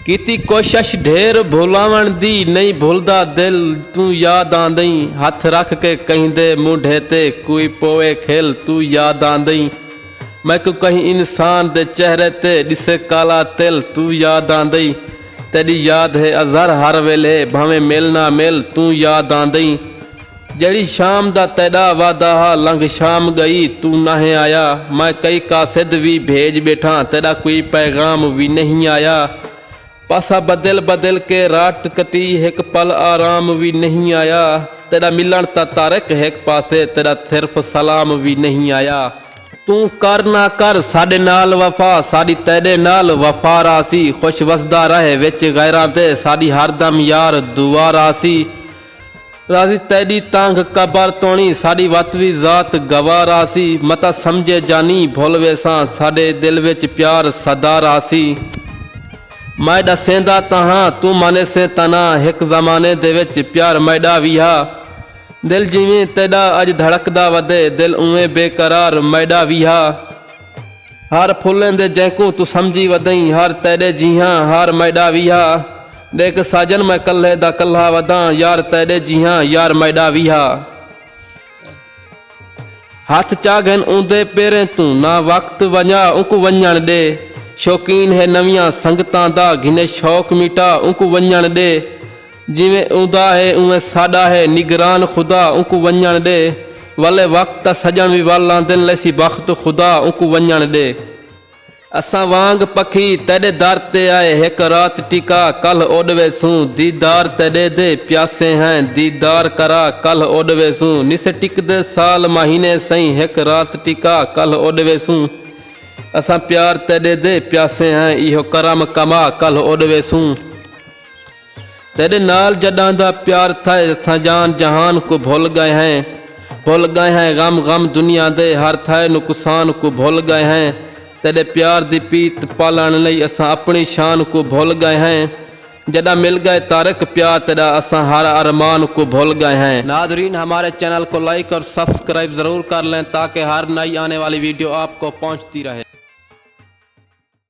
कीती कोशिश ढेर भुलावण दी नहीं भुलदा दिल तू याद आंदई हथ रख के कहिंदे मूढ़े ते कोई पोए खेल तू याद आंदई मैं को कहीं इंसान दे चेहरे ते दिसे काला तिल तू याद आंदई तेरी याद है अजहर हर वेले भावें मिल ना मिल तू याद आंदई जड़ी शाम दा तेरा वादा लंघ शाम गई तू नाहे आया मैं कई कासिद भी भेज बैठा तेरा कोई पैगाम भी नहीं आया पासा बदल बदल के रात कती एक पल आराम भी नहीं आया तेरा मिलन ता तारक एक पासे तेरा सिर्फ सलाम भी नहीं आया तू कर ना कर साडे नाल वफा साडी तेरे नाल वफा रासी खुश वसदा रहे विच गैरां ते साडी हरदम यार दुआ रासी राजी तेरी तांग कबर तोणी साडी वतवी जात गवा रासी मता समझे जानी भुल वेसां साडे दिल विच प्यार सदा रासी मैडा सेंदा तहां तू माने से तना एक जमाने दे विच प्यार मैडा भी हा दिल जिवें तेरा अज धड़कदा वदे दिल उवें बेकरार मैडा भी हा हर फुलें दे जैकू तू समझी वदई हर तेरे जिहां हर मैडा भी हा देख साजन मैं कल्हे दा कल्हा वदा यार तेरे जिहां यार मैडा भी हा हाथ चागन ऊंदे पेरे तू ना वक्त वञा उनको वञण दे शौकीन है नवियां संगतां दा घिने शौक मिटा उनको वञण दे जिवें उदा है उवें साडा है निगरान खुदा उनको वञण दे वाले वक्त सजन भी वाला दिन लैसी वक्त खुदा उनको वञण दे असां वांग पखी तेरे दर ते आए एक रात टिका कल ओडवे सूं दीदार तेरे दे प्यासे हैं दीदार करा कल ओडवे सूं निस टिकदे साल महीने सही एक रात टिका कल ओडवे सूं असां प्यार तेरे दे प्यासे हैं इहो करम कमा कल ओडवे सूं तेरे नाल जडां दा प्यार थे असां जान जहान को भूल गए हैं गम गम दुनिया दे हर थे नुकसान को भूल गए हैं तेरे प्यार दी पीत पालन लई असां अपनी शान को भूल गए हैं जदा मिल गए तारक प्यार तेरा असां हर अरमान को भूल गए हैं। नाज़रीन हमारे चैनल को लाइक और सब्सक्राइब ज़रूर कर लें ताकि हर नई आने वाली वीडियो आपको पहुंचती रहे।